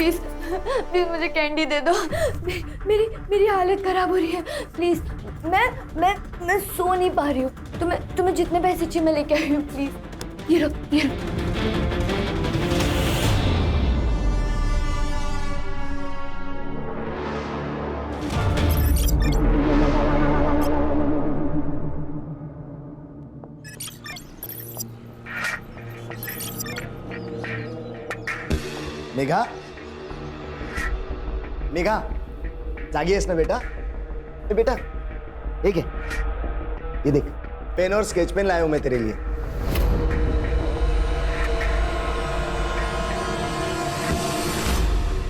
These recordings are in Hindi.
प्लीज प्लीज मुझे कैंडी दे दो। मेरी हालत खराब हो रही है, प्लीज। मैं सो नहीं पा रही हूँ। तुम्हें जितने पैसे चाहिए मैं लेके आई हूँ, प्लीज। ये लो, ये लो। मेघा, मेघा, जागी आहेस ना बेटा? ए बेटा, ठीक है, ये देख, पेन और स्केच पेन लाया हूं मैं तेरे लिए।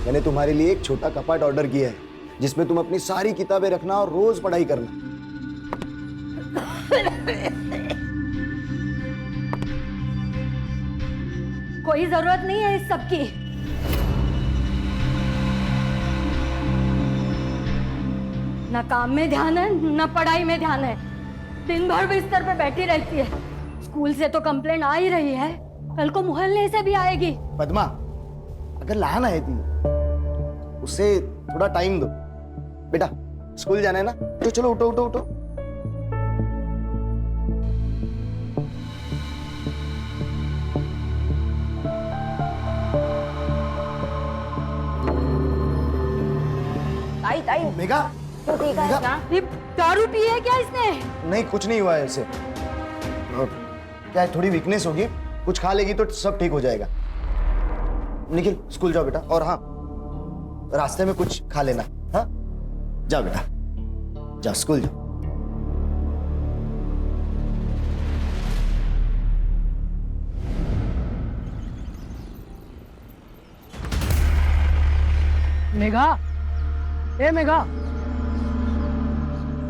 मैंने तुम्हारे लिए एक छोटा कपाट ऑर्डर किया है जिसमें तुम अपनी सारी किताबें रखना और रोज पढ़ाई करना। कोई जरूरत नहीं है इस सब की। ना काम में ध्यान है ना पढ़ाई में ध्यान है। दिन भर बिस्तर पे बैठी रहती है। स्कूल से तो कंप्लेंट आ ही रही है, कल को मोहल्ले से भी आएगी। पद्मा, अगर लहान आहे ती, उसे थोड़ा टाइम दो। बेटा, स्कूल जाना है ना? तो चलो उठो उठो उठो। ताई ताई मेघा, तो ठीक है मेघा। ना? ये दारू पी है क्या इसने? नहीं, कुछ नहीं हुआ है इसे। क्या है, थोड़ी वीकनेस होगी, कुछ खा लेगी तो सब ठीक हो जाएगा। निखिल, स्कूल जाओ बेटा। और हाँ, रास्ते में कुछ खा लेना। हाँ, जाओ बेटा, जाओ स्कूल जाओ। मेघा, ए मेघा,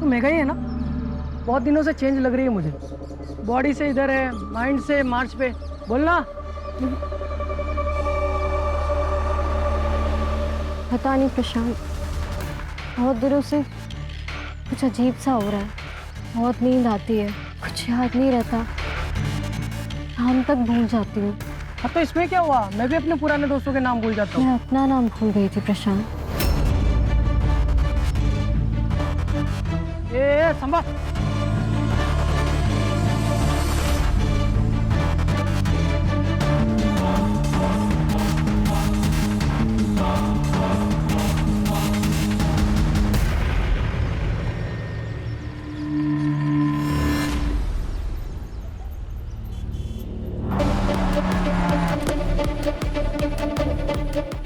तू मेघा ही है ना? बहुत दिनों से चेंज लग रही है मुझे। बॉडी से इधर है, माइंड से मार्च पे। बोलना। पता नहीं प्रशांत, बहुत दिनों से कुछ अजीब सा हो रहा है। बहुत नींद आती है, कुछ याद नहीं रहता, शाम तक भूल जाती हूँ। हाँ तो इसमें क्या हुआ? मैं भी अपने पुराने दोस्तों के नाम भूल जाता हूँ। मैं अपना नाम भूल गई थी प्रशांत। ए संभा,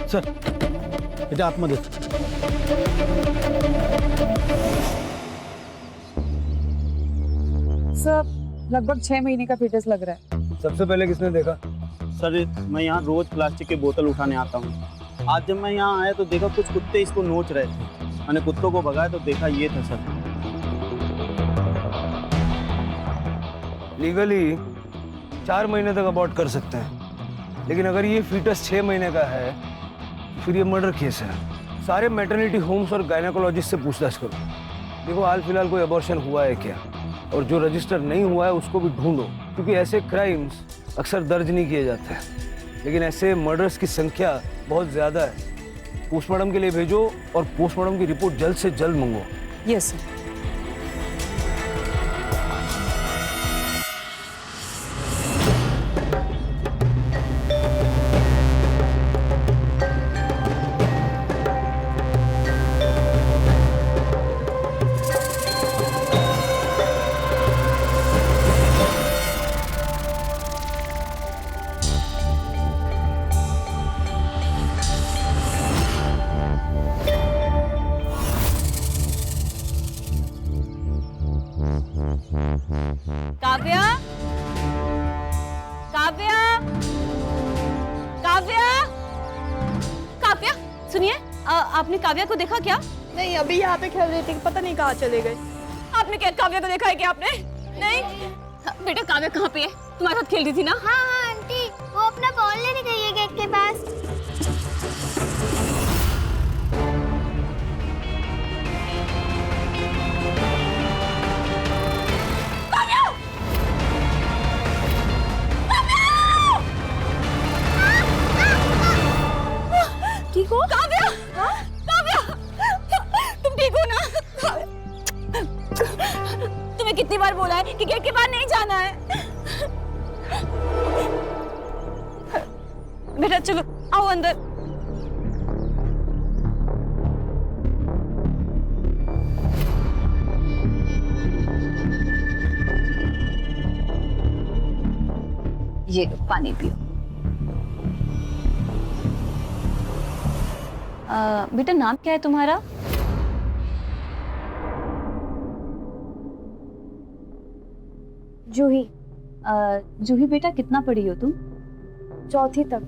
सर, बेटा आतमध्ये। सर, लगभग 6 महीने का फीटस लग रहा है। सबसे पहले किसने देखा? सर, मैं यहाँ रोज प्लास्टिक की बोतल उठाने आता हूँ। आज जब मैं यहाँ आया तो देखा कुछ कुत्ते इसको नोच रहे थे। मैंने कुत्तों को भगाया तो देखा ये था सर। लीगली 4 महीने तक अबॉर्ट कर सकते हैं, लेकिन अगर ये फीटस 6 महीने का है फिर ये मर्डर केस है। सारे मैटरनिटी होम्स और गायनेकोलॉजिस्ट से पूछताछ करो। देखो हाल फिलहाल कोई अबॉर्शन हुआ है क्या, और जो रजिस्टर नहीं हुआ है उसको भी ढूंढो, क्योंकि ऐसे क्राइम्स अक्सर दर्ज नहीं किए जाते हैं। लेकिन ऐसे मर्डर्स की संख्या बहुत ज़्यादा है। पोस्टमार्टम के लिए भेजो और पोस्टमार्टम की रिपोर्ट जल्द से जल्द मंगो। Yes sir. काव्या, काव्या, काव्या, काव्या, सुनिए, आपने काव्या को देखा क्या? नहीं, अभी यहाँ पे खेल रही थी, पता नहीं कहाँ चले गए। आपने क्या काव्या को देखा है क्या आपने? नहीं बेटा, काव्या कहाँ पे है? तुम्हारे साथ खेल रही थी ना? हाँ हाँ आंटी, वो अपना बॉल लेने गई है गेट के पास। ठीक हो? ये गेट के बाहर नहीं जाना है। बेटा चलो आओ अंदर। ये लो पानी पियो। बेटा नाम क्या है तुम्हारा? जूही। जूही बेटा कितना पढ़ी हो तुम? 4th तक,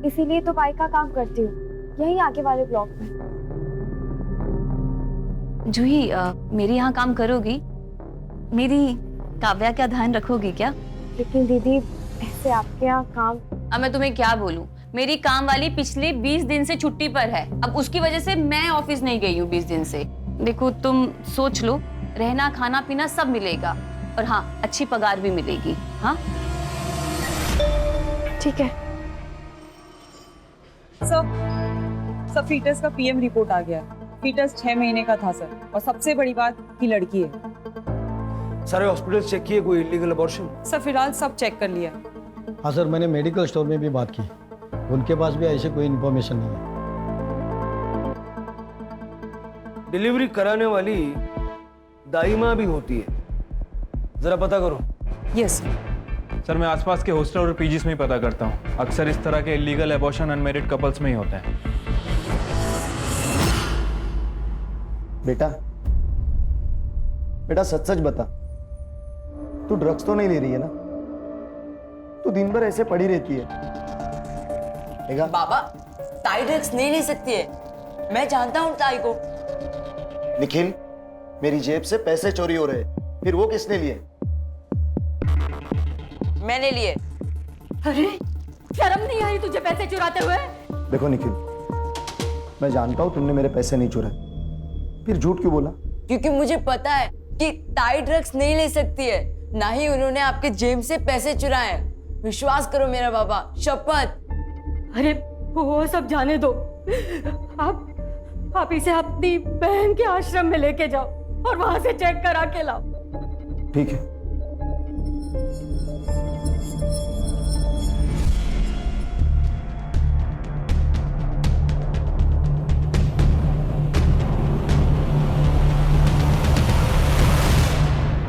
इसीलिए तो बाइक का काम करती हूँ यहीं आगे वाले ब्लॉक में। जूही मेरे यहाँ काम करोगी? मेरी काव्या का ध्यान रखोगी क्या? लेकिन दीदी ऐसे आपके यहाँ काम। अब मैं तुम्हें क्या बोलूं, मेरी काम वाली पिछले 20 दिन से छुट्टी पर है। अब उसकी वजह से मैं ऑफिस नहीं गई हूँ 20 दिन से। देखो तुम सोच लो, रहना खाना पीना सब मिलेगा और हाँ अच्छी पगार भी मिलेगी। हाँ ठीक है। सर फीटस का पीएम रिपोर्ट आ गया है। फीटस 6 महीने का था सर, और सबसे बड़ी बात कि लड़की है। सारे हॉस्पिटल चेक किए, कोई इलीगल अबॉर्शन? सर फिलहाल सब चेक कर लिया। हाँ सर, मैंने मेडिकल स्टोर में भी बात की, उनके पास भी ऐसे कोई इन्फॉर्मेशन नहीं है। डिलीवरी कराने वाली दाई भी होती है, जरा पता करो। यस सर, मैं आसपास के हॉस्टल और पीजीज में ही पता करता हूँ। अक्सर इस तरह के इलीगल एबॉर्शन अनमैरिड कपल्स में ही होते हैं। बेटा बेटा सच सच बता, तू ड्रग्स तो नहीं ले रही है ना? तू दिन भर ऐसे पड़ी रहती है। देखा? बाबा ताई ड्रग्स नहीं ले सकती है, मैं जानता हूँ ताई को। निखिल, मेरी जेब से पैसे चोरी हो रहे, फिर वो किसने लिए? मैंने लिए। अरे शर्म नहीं आई तुझे पैसे चुराते हुए? देखो निखिल, मैं जानता हूँ तुमने मेरे पैसे नहीं चुराए, फिर झूठ क्यों बोला? क्योंकि मुझे पता है कि ताई ड्रग्स नहीं ले सकती है, ना ही उन्होंने आपके जेब से पैसे चुराए हैं। विश्वास करो मेरा बाबा, शपथ। अरे वो सब जाने दो, आप इसे अपनी बहन के आश्रम में लेके जाओ और वहां से चेक करा के लाओ। ठीक है।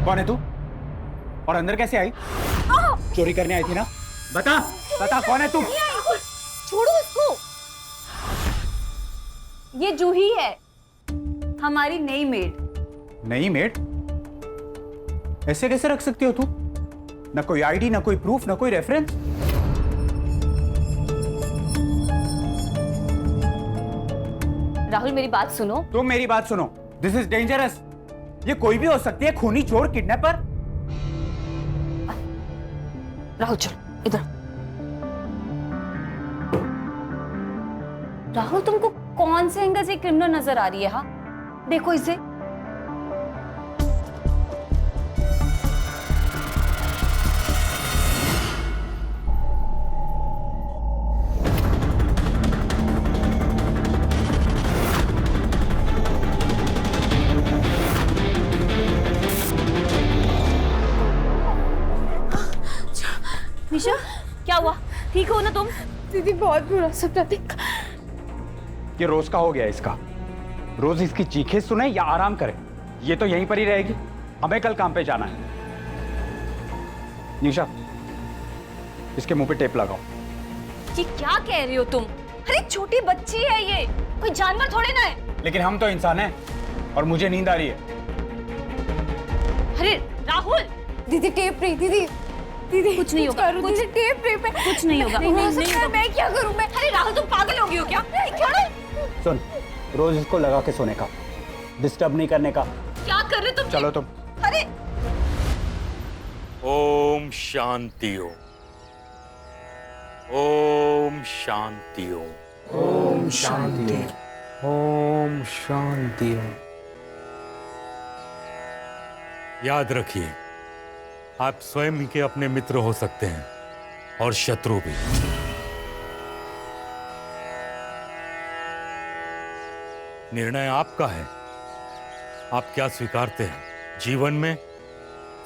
कौन है तू और अंदर कैसे आई? चोरी करने आई थी ना? बता बता कौन है तू? छोड़ो इसको। ये जूही है, हमारी नई मेड। नई मेड? ऐसे कैसे रख सकती हो तू? ना कोई आईडी, ना कोई प्रूफ, ना कोई रेफरेंस। राहुल मेरी बात सुनो। तुम मेरी बात सुनो। This is dangerous. ये कोई भी हो सकती है, खूनी, चोर, किडनैपर। राहुल चल इधर। राहुल तुमको कौन से एंगल से क्रिमिनल नजर आ रही है? हाँ देखो इसे। निशा क्या हुआ? ठीक हो ना तुम? दीदी बहुत बुरा सपना देखा। ये रोज का हो गया इसका। रोज इसकी चीखें सुने या आराम करे, ये तो यहीं पर ही रहेगी। हमें कल काम पे जाना है। निशा, इसके मुंह पे टेप लगाओ। ये क्या कह रही हो तुम? अरे छोटी बच्ची है ये, कोई जानवर थोड़े ना है। लेकिन हम तो इंसान हैं और मुझे नींद आ रही है। अरे राहुल। दीदी टेप रही। दीदी दीदी कुछ नहीं होगा, कुछ टेप रही पे कुछ नहीं होगा। नहीं होगा। मैं क्या करूं? मैं अरे राहुल तुम पागल हो गई हो क्या? सुन, रोज इसको लगा के सोने का, डिस्टर्ब नहीं करने का। क्या कर रहे तुम? चलो तुम। अरे ओम शांति ओम, ओम शांति ओम, ओम शांति, ओम शांति। याद रखिए, आप स्वयं ही के अपने मित्र हो सकते हैं और शत्रु भी। निर्णय आपका है, आप क्या स्वीकारते हैं जीवन में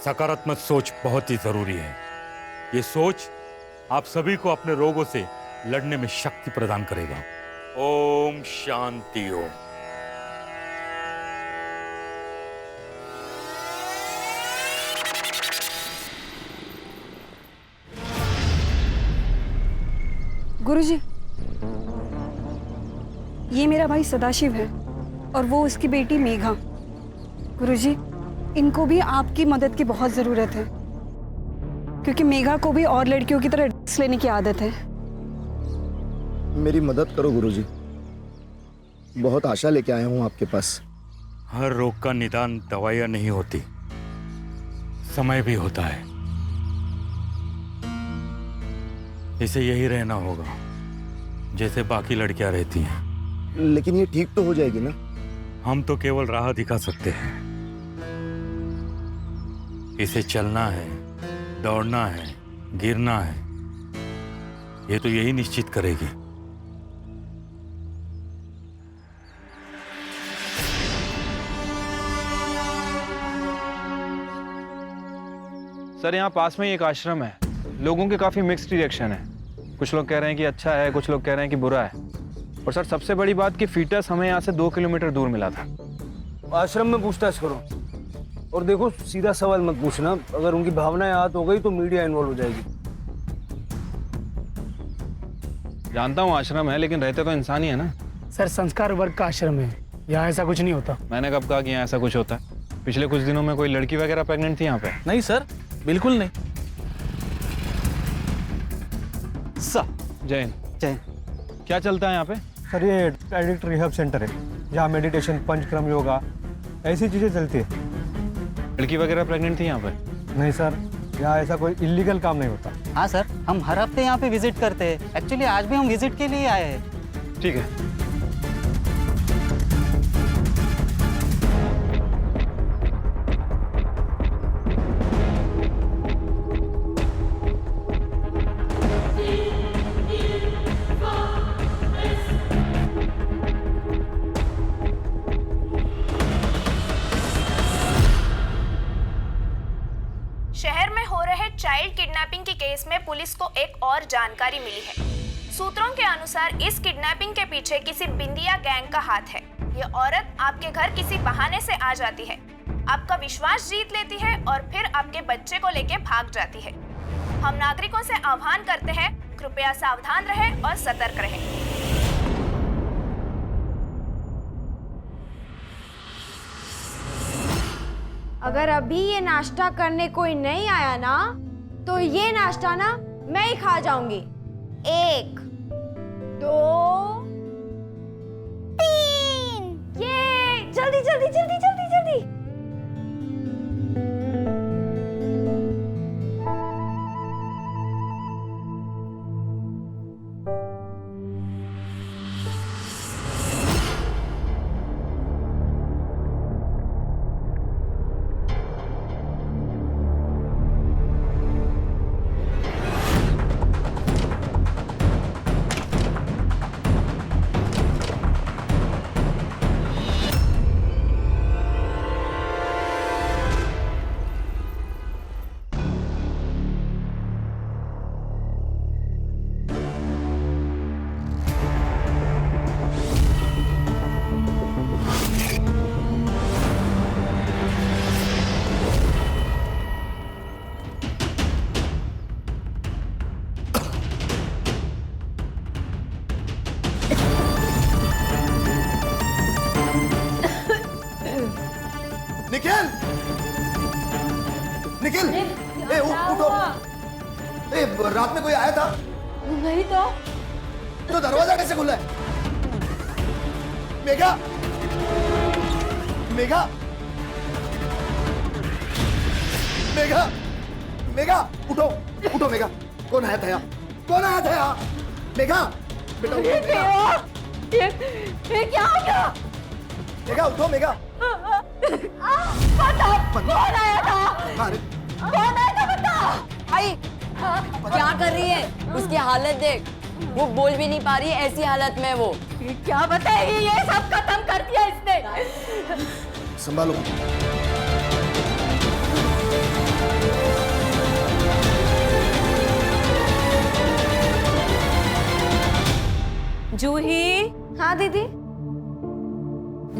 सकारात्मक सोच बहुत ही जरूरी है। ये सोच आप सभी को अपने रोगों से लड़ने में शक्ति प्रदान करेगा। ओम शांति ओम। गुरुजी, ये मेरा भाई सदाशिव है और वो उसकी बेटी मेघा। गुरुजी, इनको भी आपकी मदद की बहुत ज़रूरत है, क्योंकि मेघा को भी और लड़कियों की तरह ड्रग्स लेने की आदत है। मेरी मदद करो गुरुजी, बहुत आशा लेके आया हूँ आपके पास। हर रोग का निदान दवाइयां नहीं होती, समय भी होता है। इसे यही रहना होगा जैसे बाकी लड़कियां रहती हैं। लेकिन ये ठीक तो हो जाएगी ना? हम तो केवल राह दिखा सकते हैं। इसे चलना है, दौड़ना है, गिरना है, ये तो यही निश्चित करेगी। सर यहाँ पास में ही एक आश्रम है। लोगों के काफ़ी मिक्स्ड रिएक्शन है। कुछ लोग कह रहे हैं कि अच्छा है, कुछ लोग कह रहे हैं कि बुरा है। और सर सबसे बड़ी बात कि फीटस हमें यहाँ से 2 किलोमीटर दूर मिला था। आश्रम में पूछताछ करो और देखो, सीधा सवाल मत पूछना। अगर उनकी भावनाएं आहत हो गई तो मीडिया इन्वॉल्व हो जाएगी। जानता हूँ आश्रम है, लेकिन रहते तो इंसान ही है ना। सर संस्कार वर्ग का आश्रम है, यहाँ ऐसा कुछ नहीं होता। मैंने कब कहा कि यहाँ ऐसा कुछ होता है? पिछले कुछ दिनों में कोई लड़की वगैरह प्रेग्नेंट थी यहाँ पे? नहीं सर, बिल्कुल नहीं। जैन क्या चलता है यहाँ पे? सर ये एडिक्ट रिहब सेंटर है, जहाँ मेडिटेशन, पंचक्रम, योगा ऐसी चीज़ें चलती है। लड़की वगैरह प्रेग्नेंट थी यहाँ पे? नहीं सर, यहाँ ऐसा कोई इलीगल काम नहीं होता। हाँ सर, हम हर हफ्ते यहाँ पे विजिट करते हैं। एक्चुअली आज भी हम विजिट के लिए आए हैं। ठीक है। शहर में हो रहे चाइल्ड किडनैपिंग के केस में पुलिस को एक और जानकारी मिली है। सूत्रों के अनुसार इस किडनैपिंग के पीछे किसी बिंदिया गैंग का हाथ है। ये औरत आपके घर किसी बहाने से आ जाती है, आपका विश्वास जीत लेती है और फिर आपके बच्चे को लेके भाग जाती है। हम नागरिकों से आह्वान करते हैं, कृपया सावधान रहें और सतर्क रहें। अगर अभी ये नाश्ता करने कोई नहीं आया ना, तो ये नाश्ता ना मैं ही खा जाऊंगी। 1 2 3। ये जल्दी जल्दी जल्दी जल्दी जल्दी। निखिल! निखिल! ए, उठो! ए, रात में कोई आया था? नहीं तो दरवाजा कैसे खुला है? मेघा! मेघा! मेघा! मेघा! उठो! उठो मेघा! कौन आया था यहाँ? कौन आया था यहाँ? मेघा! बेटा उठो मेघा! ये क्या हो गया? मेघा उठो मेघा! बता, कौन आया था? कौन आया था बता? भाई क्या कर रही है? उसकी हालत देख, वो बोल भी नहीं पा रही है, ऐसी हालत में वो। क्या बताएगी? ये सब खत्म कर दिया इसने। संभालो। जूही। हाँ दीदी।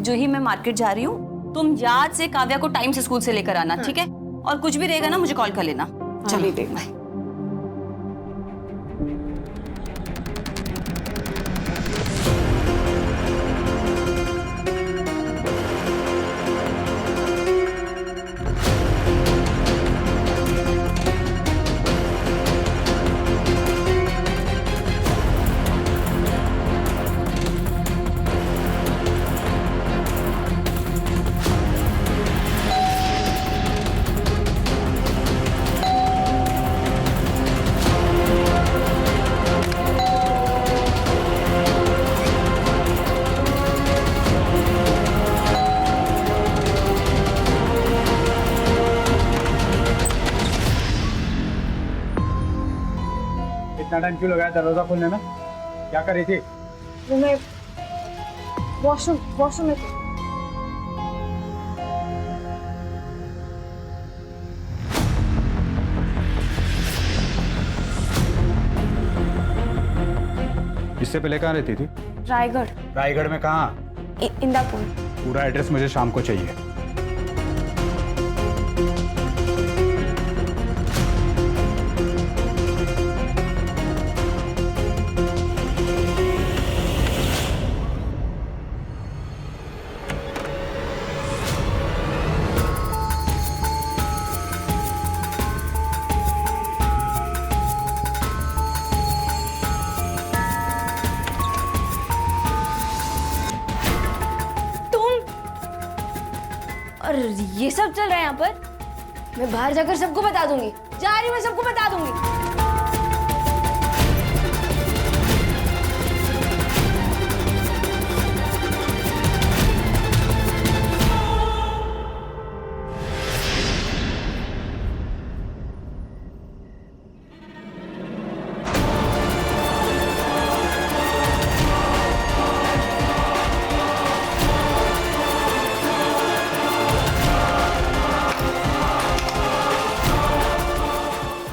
जूही, मैं मार्केट जा रही हूँ, तुम याद से काव्या को टाइम से स्कूल से लेकर आना, ठीक है? और कुछ भी रहेगा ना मुझे कॉल कर लेना। चलिए देख बाय। इतना टाइम क्यों लगाया दरवाजा खोलने में? क्या कर रही थी? वो मैं वॉशरूम में थी। इससे पहले कहाँ रहती थी? रायगढ़। रायगढ़ में कहाँ? इंदापुर। पूरा एड्रेस मुझे शाम को चाहिए। और ये सब चल रहा है यहाँ पर? मैं बाहर जाकर सबको बता दूंगी। जा रही हूँ, मैं सबको बता दूंगी।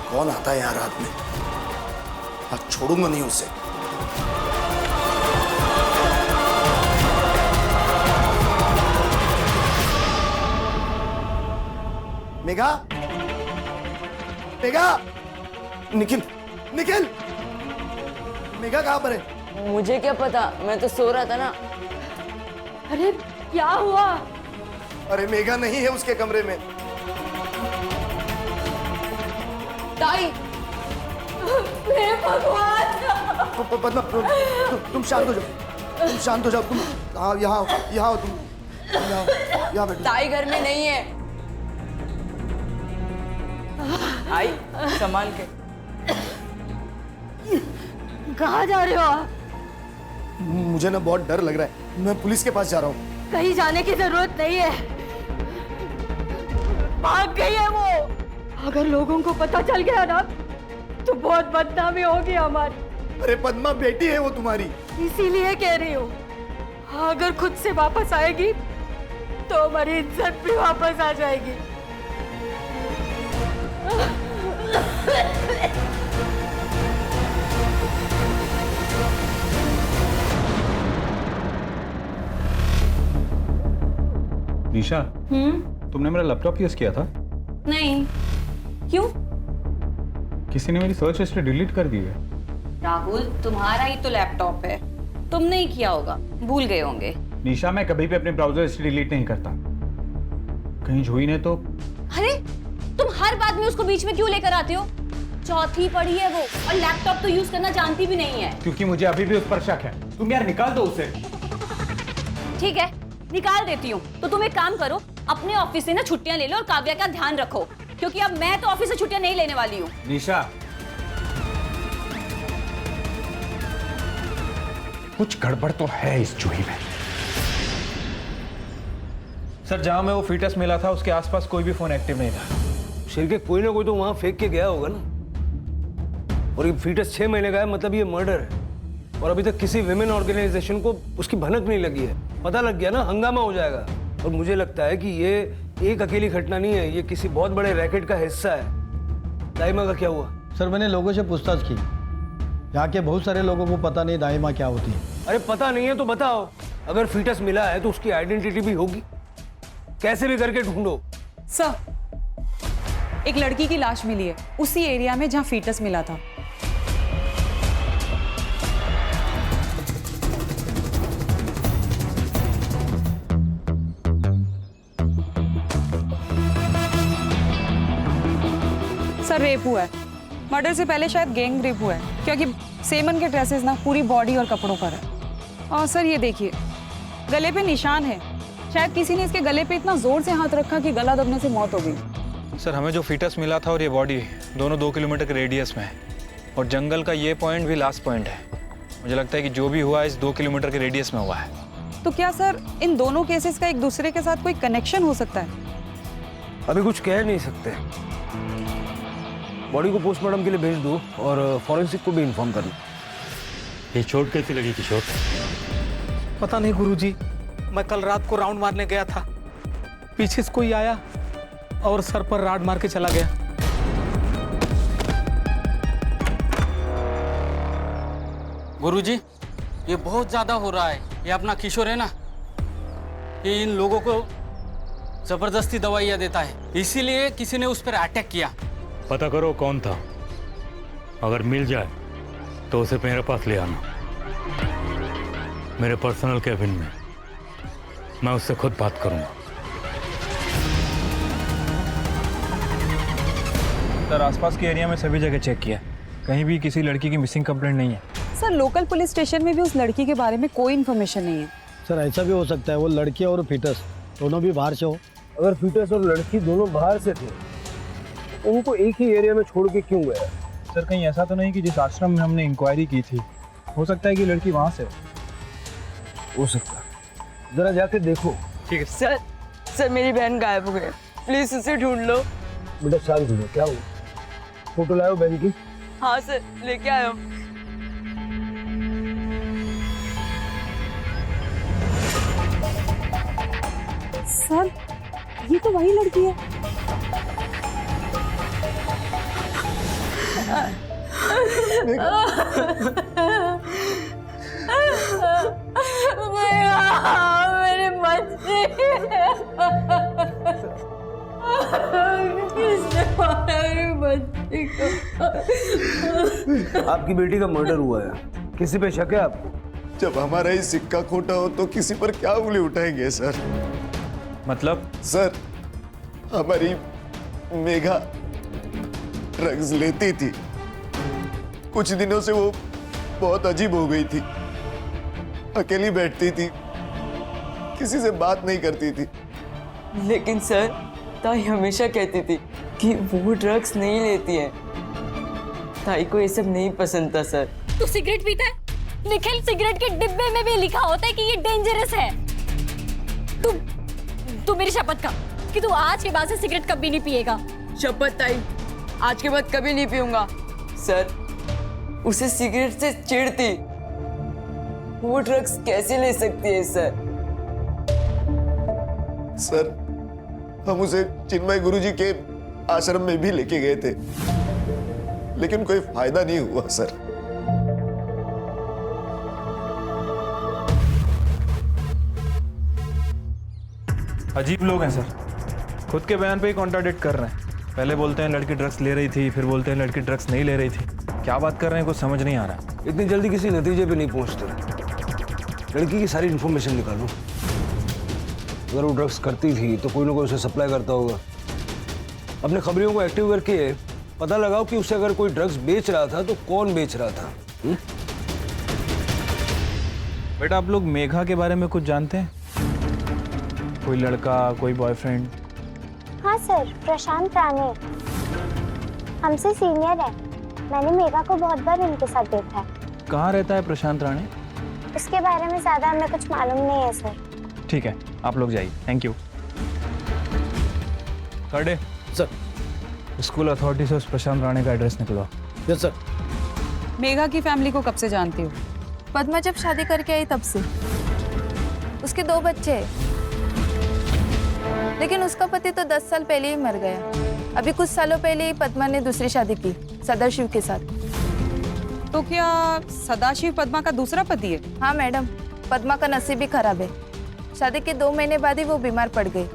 कौन आता है यहाँ रात में? आज छोड़ूंगा नहीं उसे। मेघा, मेघा, निखिल, निखिल, मेघा कहाँ पर है? मुझे क्या पता, मैं तो सो रहा था ना। अरे क्या हुआ? अरे मेघा नहीं है उसके कमरे में। ताई, मेरे भगवान! पद्मा, तुम शांत हो जाओ, तुम शांत हो जाओ। तुम यहाँ आओ, तुम यहाँ बैठो। ताई घर में नहीं है। आई, संभाल के। कहाँ जा रहे हो आप? मुझे ना बहुत डर लग रहा है, मैं पुलिस के पास जा रहा हूँ। कहीं जाने की जरूरत नहीं है, भाग गई है वो। अगर लोगों को पता चल गया ना तो बहुत बदनामी होगी हमारी। अरे पद्मा, बेटी है वो तुम्हारी। इसीलिए कह रही हूँ, अगर खुद से वापस आएगी तो हमारी इज्जत भी वापस आ जाएगी। निशा, तुमने मेरा लैपटॉप यूज किया था? नहीं। क्यों? किसी ने मेरी सर्च हिस्ट्री डिलीट कर दी है। राहुल, तुम्हारा ही तो लैपटॉप है, तुमने ही किया होगा, भूल गए होंगे। निशा, मैं कभी भी अपने ब्राउजर हिस्ट्री डिलीट नहीं करता। कहीं जूही ने तो। अरे तुम हर बात में उसको बीच में क्यों लेकर आते हो? चौथी पढ़ी है वो, और लैपटॉप तो यूज करना जानती भी नहीं है। क्योंकि मुझे अभी भी उस पर शक है। तुम यार निकाल दो उसे। ठीक है, निकाल देती हूँ। तो तुम एक काम करो, अपने ऑफिस से ना छुट्टियां ले लो और काव्या का ध्यान रखो, क्योंकि अब मैं तो ऑफिस से छुट्टियां नहीं लेने वाली हूँ। निशा, कुछ गड़बड़ तो है इस जूही में। सर, जहां मैं वो फीटस मिला था उसके आसपास कोई भी फोन एक्टिव नहीं था। शिर के कोई ना कोई तो वहां फेंक के गया होगा ना। और ये फीटस 6 महीने का है, मतलब ये मर्डर है। और अभी तक किसी विमेन ऑर्गेनाइजेशन को उसकी भनक नहीं लगी है। पता लग गया ना, हंगामा हो जाएगा। और मुझे लगता है कि ये एक अकेली घटना नहीं है, ये किसी बहुत बड़े रैकेट का हिस्सा है। दाई माँ का क्या हुआ? सर मैंने लोगों से पूछताछ की, यहाँ के बहुत सारे लोगों को पता नहीं दाई माँ क्या होती है। अरे पता नहीं है तो बताओ, अगर फीटस मिला है तो उसकी आइडेंटिटी भी होगी, कैसे भी करके ढूंढो। सर, एक लड़की की लाश मिली है उसी एरिया में जहां फीटस मिला था। सर रेप हुआ है, मर्डर से पहले शायद गैंग रेप हुआ है, क्योंकि सेमन के ड्रेसेस ना पूरी बॉडी और कपड़ों पर है। और सर ये देखिए, गले पे निशान है, शायद किसी ने इसके गले पे इतना जोर से हाथ रखा कि गला दबने से मौत हो गई। सर हमें जो फीटस मिला था और ये बॉडी दोनों 2 किलोमीटर के रेडियस में है, और जंगल का ये पॉइंट भी लास्ट पॉइंट है। मुझे लगता है कि जो भी हुआ इस 2 किलोमीटर के रेडियस में हुआ है। तो क्या सर इन दोनों केसेस का एक दूसरे के साथ कोई कनेक्शन हो सकता है? अभी कुछ कह नहीं सकते। बॉडी को पोस्टमार्टम के लिए भेज दो और फॉरेंसिक को भी इन्फॉर्म कर लो। ये चोट कैसी लगी किशोर? पता नहीं गुरुजी, मैं कल रात को राउंड मारने गया था, पीछे से कोई आया और सर पर राड मार के चला गया। गुरुजी, ये बहुत ज्यादा हो रहा है। ये अपना किशोर है ना, ये इन लोगों को जबरदस्ती दवाइयाँ देता है, इसीलिए किसी ने उस पर अटैक किया। पता करो कौन था, अगर मिल जाए तो उसे मेरे पास ले आना, मेरे पर्सनल कैबिन में। मैं उससे खुद बात करूंगा। सर आसपास के एरिया में सभी जगह चेक किया, कहीं भी किसी लड़की की मिसिंग कंप्लेंट नहीं है। सर लोकल पुलिस स्टेशन में भी उस लड़की के बारे में कोई इन्फॉर्मेशन नहीं है। सर ऐसा भी हो सकता है वो लड़की और फीटस दोनों भी बाहर से हो। अगर फीटस और लड़की दोनों बाहर से थे, उनको एक ही एरिया में छोड़ के क्यों गया? सर कहीं ऐसा तो नहीं कि जिस आश्रम में हमने इंक्वायरी की थी, हो सकता है कि लड़की वहाँ से हो सकता है, जरा जाके देखो। ठीक है सर। सर मेरी बहन गायब हो गई, प्लीज उसे ढूंढ लो। बेटा शांत हो, क्या हुआ? फोटो लाओ बहन की। हाँ सर, लेके आयो। सर ये तो वही लड़की है। मेरे बच्चे किसने मारा मेरे बच्चे को? आपकी बेटी का मर्डर हुआ है, किसी पे शक है आपको? जब हमारा ही सिक्का खोटा हो तो किसी पर क्या उंगली उठाएंगे सर? मतलब? सर हमारी मेघा ड्रग्स लेती थी, कुछ दिनों से वो बहुत अजीब हो गई थी, अकेली बैठती थी, किसी से बात नहीं करती थी। लेकिन सर ताई हमेशा कहती थी कि वो ड्रग्स नहीं लेती है। ताई को ये सब नहीं पसंद था सर। तू सिगरेट पीता है? निखिल, सिगरेट के डिब्बे में भी लिखा होता है कि ये डेंजरस है। तू मेरी शपथ खा कि तू आज के बाद से सिगरेट कभी नहीं पिएगा। शपथ ताई, आज के बाद कभी नहीं पीऊंगा। सर उसे सिगरेट से चिढ़ती, वो ड्रग्स कैसे ले सकती है सर? सर हम उसे चिन्मय गुरुजी के आश्रम में भी लेके गए थे, लेकिन कोई फायदा नहीं हुआ सर। अजीब लोग हैं सर, खुद के बयान पे ही कॉन्ट्राडिक्ट कर रहे हैं। पहले बोलते हैं लड़की ड्रग्स ले रही थी, फिर बोलते हैं लड़की ड्रग्स नहीं ले रही थी। क्या बात कर रहे हैं कुछ समझ नहीं आ रहा। इतनी जल्दी किसी नतीजे पे नहीं पहुंचते। लड़की की सारी इन्फॉर्मेशन निकालो, अगर वो ड्रग्स करती थी तो कोई ना कोई उसे सप्लाई करता होगा। अपने खबरियों को एक्टिव करके पता लगाओ कि उसे अगर कोई ड्रग्स बेच रहा था तो कौन बेच रहा था। बेटा आप लोग मेघा के बारे में कुछ जानते हैं? कोई लड़का, कोई बॉयफ्रेंड? हाँ सर, प्रशांत राणे हमसे सीनियर है। मैंने मेघा को बहुत बार उनके साथ देखा है। कहाँ रहता है प्रशांत राणे? उसके बारे में ज्यादा हमें कुछ मालूम नहीं है सर। ठीक है, आप लोग जाइए। Thank you. थर्डे सर, स्कूल अथॉरिटी से उस प्रशांत राणे का एड्रेस निकलवा। Yes sir. मेघा की फैमिली को कब से जानती हो? पद्मा जब शादी करके आई तब से। उसके 2 बच्चे हैं। लेकिन उसका पति तो 10 साल पहले ही मर गया। अभी कुछ सालों पहले ही पद्मा ने दूसरी शादी की सदाशिव के साथ। तो क्या सदाशिव पद्मा का दूसरा पति है? हाँ मैडम, पद्मा का नसीब भी खराब है। शादी के 2 महीने बाद ही वो बीमार पड़ गई।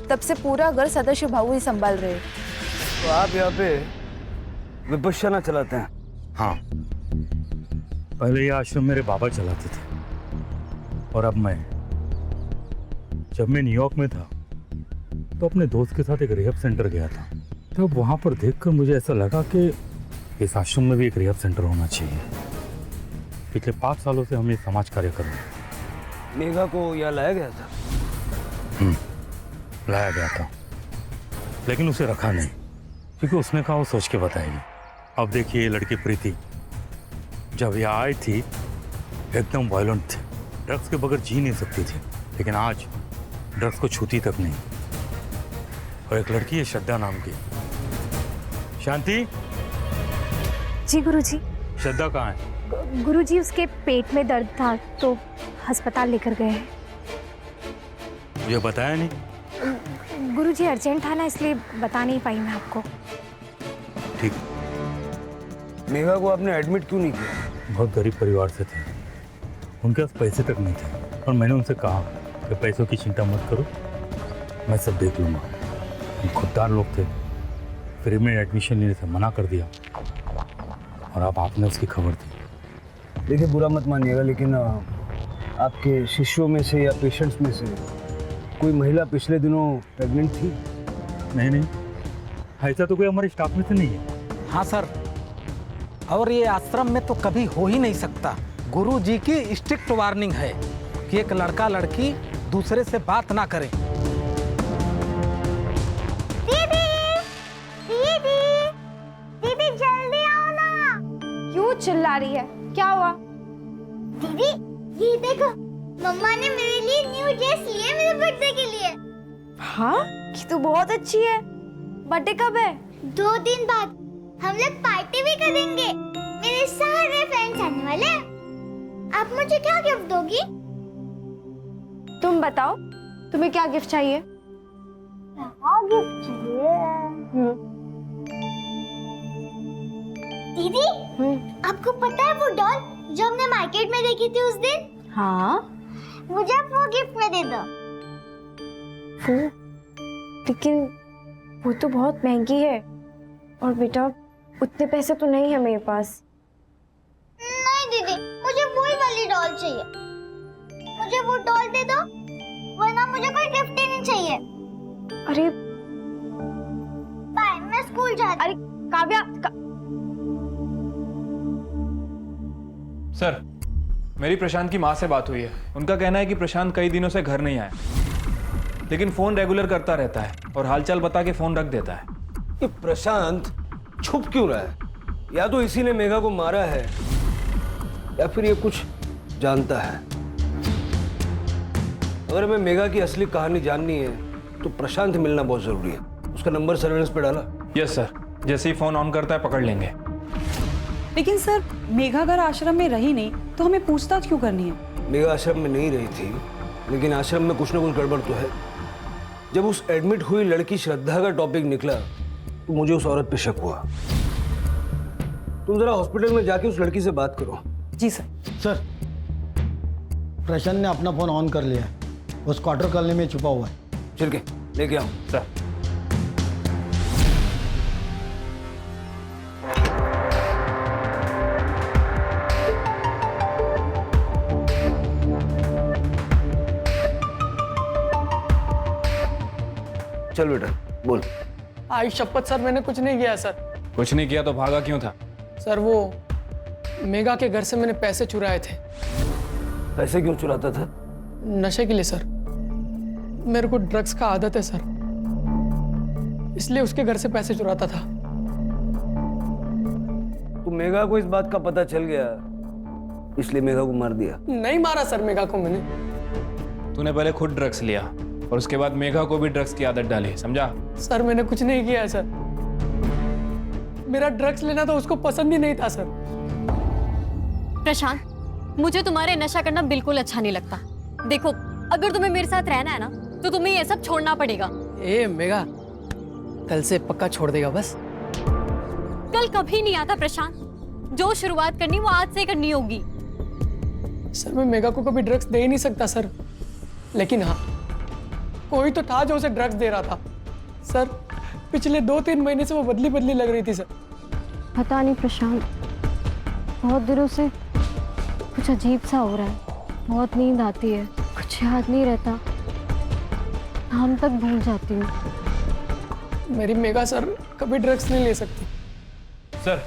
तब से पूरा घर सदाशिव भाऊ ही संभाल रहे हैं। तो आप यहाँ पे विपश्यना चलाते हैं? हाँ, पहले ये आश्रम मेरे बाबा चलाते थे और अब मैं। जब मैं न्यूयॉर्क में था तो अपने दोस्त के साथ एक रिहब सेंटर गया था। तो वहाँ पर देखकर मुझे ऐसा लगा कि इस आश्रम में भी एक रिहब सेंटर होना चाहिए। पिछले 5 सालों से हम ये समाज कार्य कर रहे हैं। मेघा को यहाँ लाया गया था? लाया गया था, लेकिन उसे रखा नहीं, क्योंकि उसने कहा वो सोच के बताएगी। अब देखिए ये लड़की प्रीति जब यहाँ आई थी एकदम वायलेंट थी, ड्रग्स के बगैर जी नहीं सकती थी, लेकिन आज ड्रग्स को छूती तक नहीं। और एक लड़की है श्रद्धा नाम की। शांति, जी गुरुजी। श्रद्धा कहाँ है? गुरुजी उसके पेट में दर्द था तो अस्पताल लेकर गए हैं। मुझे बताया नहीं? गुरुजी अर्जेंट था ना, इसलिए बता नहीं पाई मैं आपको। ठीक। मेघा को आपने एडमिट क्यों नहीं किया? बहुत गरीब परिवार से थे, उनके पास पैसे तक नहीं थे। और मैंने उनसे कहा कि पैसों की चिंता मत करो, मैं सब देख लूँगा। हम खुददार लोग थे, फ्री में एडमिशन लेने से मना कर दिया और अब आपने उसकी खबर दी। देखिए बुरा मत मानिएगा, लेकिन आपके शिष्यों में से या पेशेंट्स में से कोई महिला पिछले दिनों प्रेग्नेंट थी? नहीं, ऐसा तो कोई हमारे स्टाफ में से नहीं है। हाँ सर, और ये आश्रम में तो कभी हो ही नहीं सकता। गुरु जी की स्ट्रिक्ट वार्निंग है कि एक लड़का लड़की दूसरे से बात ना करे। दीदी जल्दी आओ ना। क्यों चिल्ला रही है? क्या हुआ? दीदी ये देखो, मम्मा ने मेरे लिए न्यू ड्रेस ली है मेरे बर्थडे के लिए। हाँ, ये तो बहुत अच्छी है। बर्थडे कब है? 2 दिन बाद। हम लोग पार्टी भी करेंगे। मेरे सारे फ्रेंड्स आने वाले हैं। आप मुझे क्या गिफ्ट दोगी? तुम बताओ, तुम्हें क्या गिफ्ट चाहिए? क्या गिफ्ट चाहिए? दीदी, आपको पता है वो डॉल जो हमने मार्केट में देखी थी उस दिन? हाँ। मुझे वो गिफ्ट में दे दो। वो? लेकिन वो तो बहुत महंगी है और बेटा उतने पैसे तो नहीं है मेरे पास। नहीं दीदी, मुझे वही वाली डॉल चाहिए। मुझे वो डॉल दे दो, वरना मुझे कोई गिफ्ट ही नहीं चाहिए। अरे बाय, मैं स्कूल जाती। अरे काव्या सर, मेरी प्रशांत की माँ से बात हुई है। उनका कहना है कि प्रशांत कई दिनों से घर नहीं आया, लेकिन फोन रेगुलर करता रहता है और हालचाल बता के फोन रख देता है। ये प्रशांत छुप क्यों रहा है? या तो इसी ने मेघा को मारा है या फिर ये कुछ जानता है। अगर हमें मेघा की असली कहानी जाननी है तो प्रशांत मिलना बहुत जरूरी है। उसका नंबर सर्वेलेंस पे डाला? यस सर, जैसे ही फोन ऑन करता है पकड़ लेंगे। लेकिन सर, मेघा अगर आश्रम में रही नहीं तो हमें पूछताछ क्यों करनी है? मेघा आश्रम में नहीं रही थी, लेकिन आश्रम में कुछ ना कुछ गड़बड़ तो है। जब उस एडमिट हुई लड़की श्रद्धा का टॉपिक निकला तो मुझे उस औरत पे शक हुआ। तुम जरा हॉस्पिटल में जाके उस लड़की से बात करो। जी सर। सर, प्रशांत ने अपना फोन ऑन कर लिया है, वो स्क्वार्टर कॉलोनी में छुपा हुआ है। चल के लेके आओ। सर। चल बेटा बोल। आई शपथ सर, मैंने कुछ नहीं किया सर। कुछ नहीं किया तो भागा क्यों था? सर वो मेघा के घर से मैंने पैसे चुराए थे। पैसे क्यों चुराता था? नशे के लिए सर। मेरे को ड्रग्स का आदत है सर, इसलिए उसके घर से पैसे चुराता था। तो मेघा को इस बात का पता चल गया, इसलिए मेघा को मार दिया? नहीं मारा सर मेघा को मैंने। तूने पहले खुद ड्रग्स लिया और उसके बाद मेघा को भी ड्रग्स की आदत डाली, समझा? सर मैंने कुछ नहीं किया है सर। मेरा ड्रग्स लेना तो उसको पसंद ही नहीं था सर। प्रशांत, मुझे तुम्हारे नशा करना बिल्कुल अच्छा नहीं लगता। देखो, अगर तुम्हें मेरे साथ रहना है ना तो तुम्हें ये सब छोड़ना पड़ेगा। ए मेगा, कल से पक्का छोड़ देगा बस। कल कभी नहीं आता प्रशांत, जो शुरुआत करनी वो आज से करनी होगी। सर मैं मेगा को कभी ड्रग्स दे ही नहीं सकता सर, लेकिन हाँ कोई तो था जो उसे ड्रग्स दे रहा था सर। पिछले 2-3 महीने से वो बदली बदली लग रही थी सर। पता नहीं प्रशांत, बहुत दिनों से कुछ अजीब सा हो रहा है। बहुत नींद आती है, कुछ याद नहीं रहता, नाम तक भूल जाती हूँ। मेरी मेगा सर कभी ड्रग्स नहीं ले सकती। सर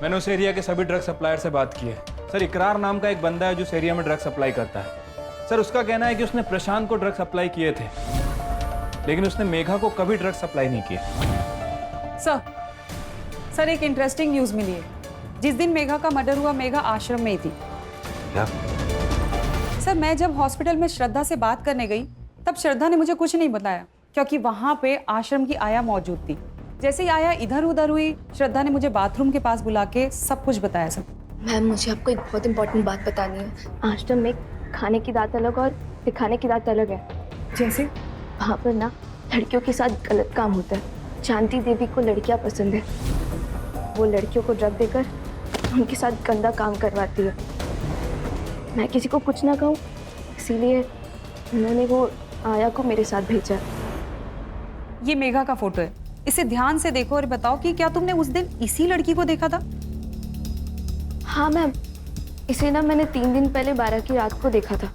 मैंने उस एरिया के सभी ड्रग सप्लायर से बात की है सर। इकरार नाम का एक बंदा है जो उस एरिया में ड्रग सप्लाई करता है सर। उसका कहना है कि उसने प्रशांत को ड्रग सप्लाई किए थे, लेकिन उसने मेघा को कभी ड्रग सप्लाई नहीं किए। सर एक इंटरेस्टिंग न्यूज़ मिली है। जिस दिन मेघा का मर्डर हुआ, मेघा आश्रम में ही थी। क्या? सर मैं जब हॉस्पिटल में श्रद्धा से बात करने गई तब श्रद्धा ने मुझे कुछ नहीं बताया, क्योंकि वहाँ पे आश्रम की आया मौजूद थी। जैसे ही आया इधर उधर हुई, श्रद्धा ने मुझे बाथरूम के पास बुला के सब कुछ बताया। सब मैम मुझे आपको एक बहुत इंपॉर्टेंट बात बतानी है। आश्रम में खाने की दात अलग और दिखाने की दात अलग है। जैसे वहाँ पर ना लड़कियों के साथ गलत काम होता है। शांति देवी को लड़कियाँ पसंद है, वो लड़कियों को ड्रग देकर उनके साथ गंदा काम करवाती है। मैं किसी को कुछ ना कहूँ, इसीलिए उन्होंने वो आया को मेरे साथ भेजा। ये मेघा का फोटो है, इसे ध्यान से देखो और बताओ कि क्या तुमने उस दिन इसी लड़की को देखा था? हाँ मैम, इसे ना मैंने 3 दिन पहले 12 की रात को देखा था।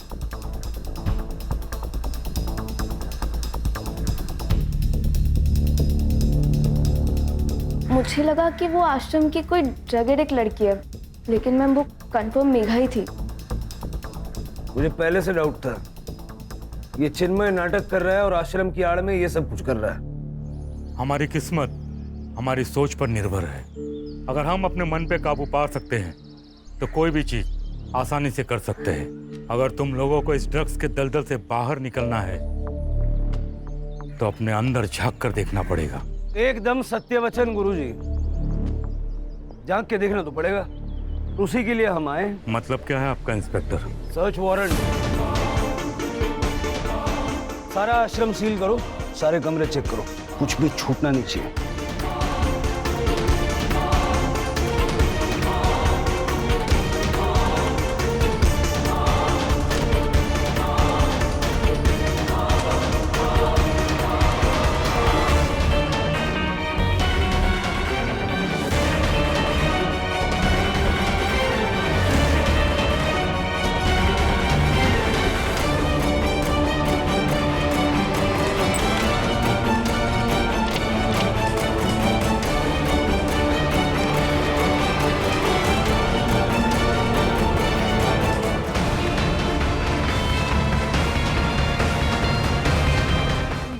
मुझे लगा कि वो आश्रम की कोई ड्रग एडिक्ट लड़की है, लेकिन मैम वो कंफर्म मेघा ही थी। मुझे पहले से डाउट था, ये चिन्मय नाटक कर रहा है और आश्रम की आड़ में ये सब कुछ कर रहा है। हमारी किस्मत हमारी सोच पर निर्भर है। अगर हम अपने मन पे काबू पा सकते हैं तो कोई भी चीज आसानी से कर सकते हैं। अगर तुम लोगों को इस ड्रग्स के दलदल से बाहर निकलना है तो अपने अंदर झांक कर देखना पड़ेगा। एकदम सत्य वचन गुरुजी, झांक के देखना तो पड़ेगा। उसी के लिए हम आए। मतलब क्या है आपका इंस्पेक्टर? Search warrant. सारा आश्रम सील करो, सारे कमरे चेक करो, कुछ भी छूटना नहीं चाहिए।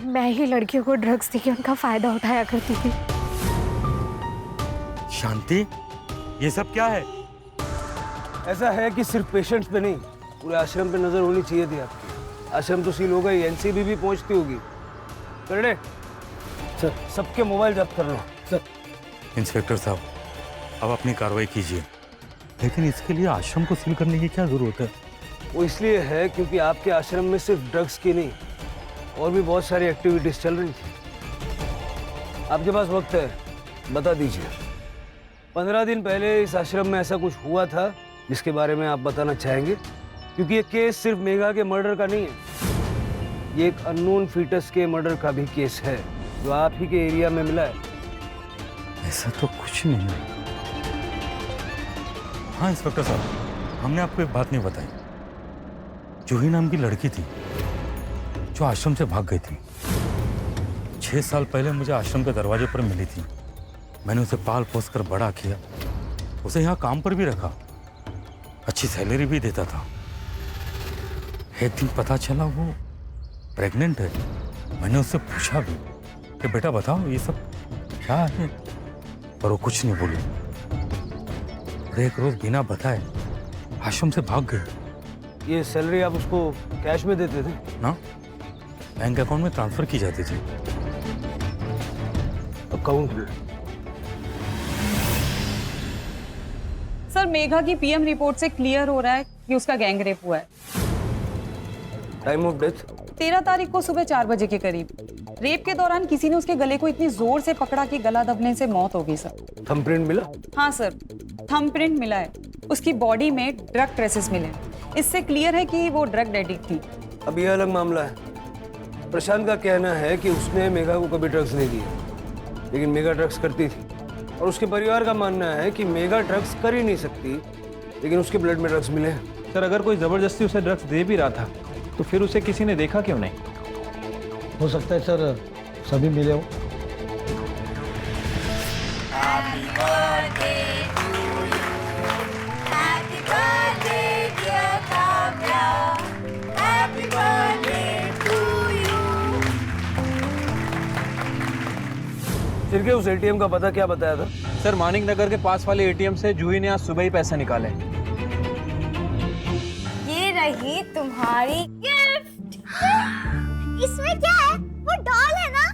मैं ही लड़कियों को ड्रग्स देके उनका फायदा उठाया करती थी। शांति, ये सब क्या है? ऐसा है कि सिर्फ पेशेंट्स पे नहीं, पूरे आश्रम पे नजर होनी चाहिए थी आपकी। आश्रम तो सील हो गई, एनसीबी भी पहुंचती होगी। करने सर, सबके मोबाइल जब्त कर लो सर। इंस्पेक्टर साहब, अब अपनी कार्रवाई कीजिए, लेकिन इसके लिए आश्रम को सील करने की क्या जरूरत है? वो इसलिए है क्योंकि आपके आश्रम में सिर्फ ड्रग्स की नहीं और भी बहुत सारी एक्टिविटीज चल रही थी। आपके पास वक्त है, बता दीजिए। 15 दिन पहले इस आश्रम में ऐसा कुछ हुआ था जिसके बारे में आप बताना चाहेंगे? क्योंकि ये केस सिर्फ मेघा के मर्डर का नहीं है, ये एक अननोन फीटस के मर्डर का भी केस है जो आप ही के एरिया में मिला है। ऐसा तो कुछ नहीं है। हाँ इंस्पेक्टर साहब, हमने आपको एक बात नहीं बताई। जूही नाम की लड़की थी जो आश्रम से भाग गई थी। 6 साल पहले मुझे आश्रम के दरवाजे पर मिली थी। मैंने उसे पाल पोस कर बड़ा किया, उसे यहाँ काम पर भी रखा, अच्छी सैलरी भी देता था। एक दिन पता चला वो प्रेग्नेंट है। मैंने उससे पूछा भी कि बेटा बताओ ये सब क्या है, पर वो कुछ नहीं बोली। और एक रोज बिना बताए आश्रम से भाग गई। ये सैलरी आप उसको कैश में देते थे ना? बैंक अकाउंट में ट्रांसफर की जाती थी। अकाउंट में? सर मेघा की पीएम रिपोर्ट से क्लियर हो रहा है कि उसका गैंग रेप हुआ है। Time of death? 13 तारीख को सुबह 4 बजे के करीब रेप के दौरान किसी ने उसके गले को इतनी जोर से पकड़ा कि गला दबने से मौत हो गई सर। थंबप्रिंट मिला? हाँ सर, थंबप्रिंट मिला है। उसकी बॉडी में ड्रग ट्रेसेस मिले हैं। इससे क्लियर है कि वो ड्रग एडिक्ट थी। अब यह अलग मामला है। प्रशांत का कहना है कि उसने मेघा को कभी ड्रग्स नहीं दिए, लेकिन मेघा ड्रग्स करती थी। और उसके परिवार का मानना है कि मेघा ड्रग्स कर ही नहीं सकती, लेकिन उसके ब्लड में ड्रग्स मिले हैं। सर अगर कोई जबरदस्ती उसे ड्रग्स दे भी रहा था तो फिर उसे किसी ने देखा क्यों नहीं? हो सकता है सर सभी मिले हो। फिर के उस एटीएम का पता क्या बताया था? सर मानिक नगर के पास वाले एटीएम से जूही ने आज सुबह ही पैसे निकाले। ये रही तुम्हारी गिफ्ट। इसमें क्या है? वो डॉल है ना?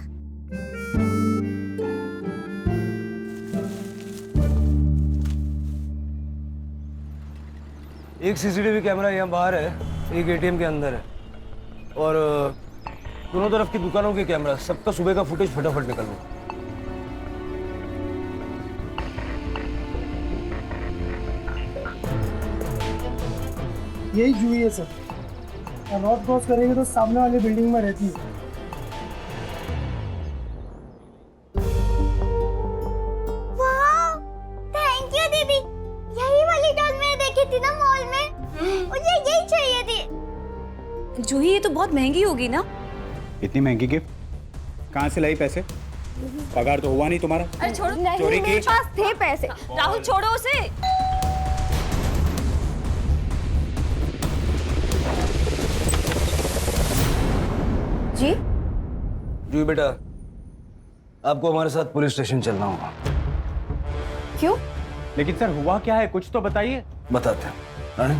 एक सीसीटीवी कैमरा यहाँ बाहर है, एक एटीएम के अंदर है, और दोनों तरफ की दुकानों के कैमरा, सबका सुबह का फुटेज फटाफट निकलना। यही जूही है सर, और नॉर्थ क्रॉस करेंगे तो सामने वाली बिल्डिंग में रहती है। वाह, थैंक यू दीदी। यही वाली डॉल मैंने देखी थी ना मॉल में, मुझे यही चाहिए थी। जूही ये तो बहुत महंगी होगी ना? इतनी महंगी गिफ्ट कहाँ से लाई पैसे? पगार तो हुआ नहीं तुम्हारा? अरे छोड़ो, नहीं, चोरी मेरे की? पास थे पैसे। राहुल छोड़ो उसे। जी जूही बेटा, आपको हमारे साथ पुलिस स्टेशन चलना होगा। क्यों? लेकिन सर हुआ क्या है, कुछ तो बताइए। बताते हैं। रानी,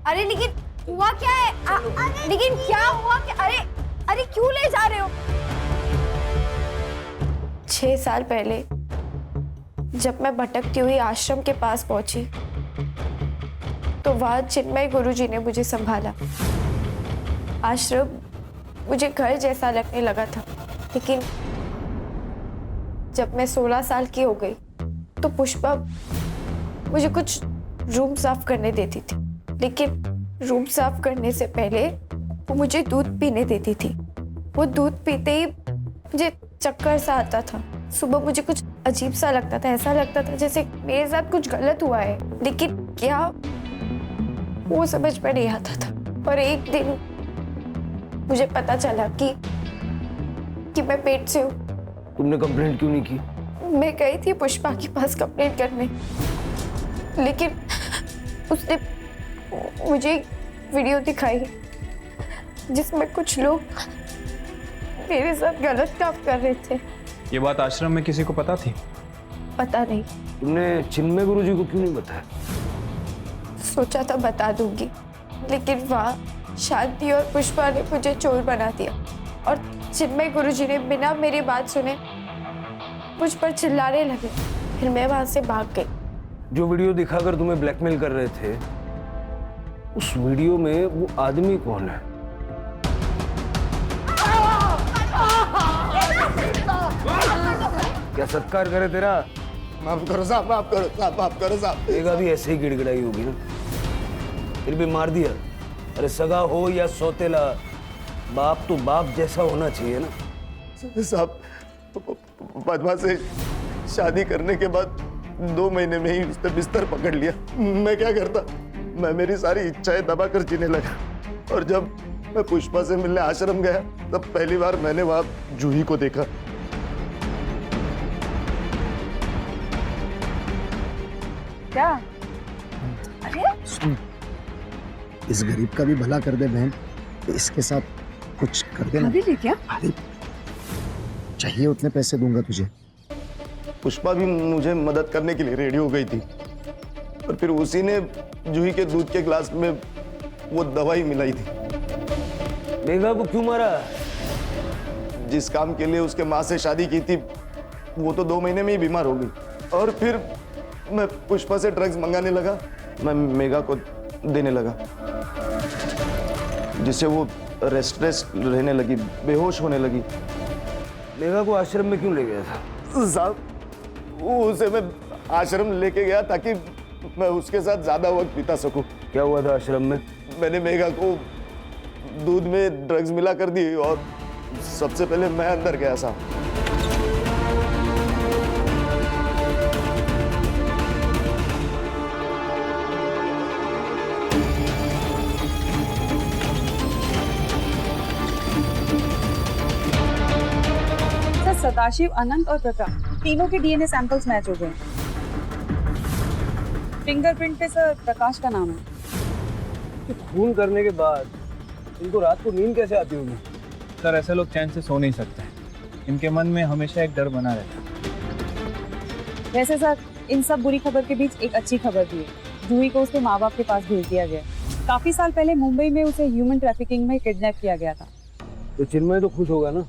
अरे लेकिन हुआ क्या है? लेकिन क्या हुआ? अरे अरे क्यों ले जा रहे हो? 6 साल पहले जब मैं भटकती हुई आश्रम के पास पहुंची तो वहां चिन्मय गुरुजी ने मुझे संभाला। आश्रम मुझे घर जैसा लगने लगा था, लेकिन जब मैं 16 साल की हो गई तो पुष्पा मुझे कुछ रूम साफ करने देती थी, लेकिन रूम साफ करने से पहले वो मुझे दूध पीने देती थी। वो दूध पीते ही मुझे चक्कर सा आता था। सुबह मुझे कुछ अजीब सा लगता था, ऐसा लगता था जैसे मेरे साथ कुछ गलत हुआ है, लेकिन क्या वो समझ में नहीं आता था। और एक दिन मुझे पता चला कि मैं पेट से हूँ। तुमने कंप्लेंट क्यों नहीं की? मैं गई थी पुष्पा के पास कंप्लेंट करने, लेकिन उसने मुझे एक वीडियो दिखाई जिसमें कुछ लोग मेरे साथ गलत काम कर रहे थे। ये बात आश्रम में किसी को पता थी? पता नहीं। तुमने चिन्मय गुरुजी को क्यों नहीं बताया? सोचा था बता दूंगी, लेकिन वहाँ शांति और पुष्पा ने मुझे चोर बना दिया और चिन्मय गुरुजी ने बिना मेरी बात सुने मुझ पर चिल्लाने लगे। फिर मैं वहां से भाग गई। जो वीडियो दिखाकर तुम्हें ब्लैकमेल कर रहे थे, उस वीडियो में वो आदमी कौन है? क्या सत्कार करे तेरा? माफ करो साहब, माफ करो साहब, माफ करो साहब। एक भी ऐसे ही गिड़गिड़ाई होगी ना, फिर भी मार दिया। अरे सगा हो या सौतेला, बाप तो बाप जैसा होना चाहिए ना। साहब, पद्मा से शादी करने के बाद 2 महीने में ही उसने बिस्तर पकड़ लिया। मैं क्या करता? मैं मेरी सारी इच्छाएं दबाकर जीने लगा। और जब मैं पुष्पा से मिलने आश्रम गया तब पहली बार मैंने वहां जूही को देखा। क्या? अरे सुन, इस गरीब का भी भला कर दे बहन, तो इसके साथ कुछ कर देना। अभी क्या? अरे चाहिए उतने पैसे दूंगा तुझे। पुष्पा भी मुझे मदद करने के लिए रेडी हो गई थी, और फिर उसी ने जूही के दूध के ग्लास में वो दवाई मिलाई थी। मेघा को क्यों मारा? जिस काम के लिए उसके माँ से शादी की थी, वो तो 2 महीने में ही बीमार हो गई। और फिर मैं पुष्पा से ड्रग्स मंगाने लगा, मैं मेघा को देने लगा, जिससे वो रेस्टलेस रहने लगी, बेहोश होने लगी। मेघा को आश्रम में क्यों ले गया था? साहब उसे मैं आश्रम लेके गया ताकि मैं उसके साथ ज्यादा वक्त बिता सकूं। क्या हुआ था आश्रम में? मैंने मेघा को दूध में ड्रग्स मिला कर दी और सबसे पहले मैं अंदर गया साहब। सदाशिव, अनंत और प्रकाश तीनों के डीएनए सैंपल्स मैच हो गए। फिंगरप्रिंट पे सर प्रकाश का नाम है। तो खून करने के बाद इनको रात को नींद कैसे आती होगी? सर ऐसे लोग चैन से सो नहीं सकते हैं। इनके मन में हमेशा एक डर बना रहता है। वैसे सर इन सब बुरी खबर के बीच एक अच्छी खबर भी है। जूही को उसके माँ बाप के पास भेज दिया गया। काफी साल पहले मुंबई में उसे ह्यूमन ट्रैफिकिंग में किडनैप किया गया था। तो चिन्मय तो खुश होगा ना,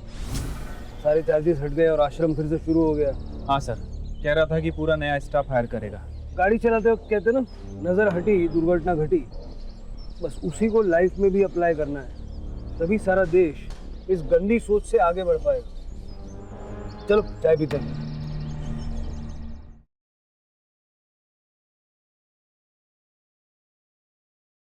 सारे चार्जेस हट गए और आश्रम फिर से शुरू हो गया। हाँ सर, कह रहा था कि पूरा नया स्टाफ हायर करेगा। गाड़ी चलाते वक्त कहते ना, नजर हटी दुर्घटना घटी। बस उसी को लाइफ में भी अप्लाई करना है, तभी सारा देश इस गंदी सोच से आगे बढ़ पाएगा। चलो चाय पीते हैं।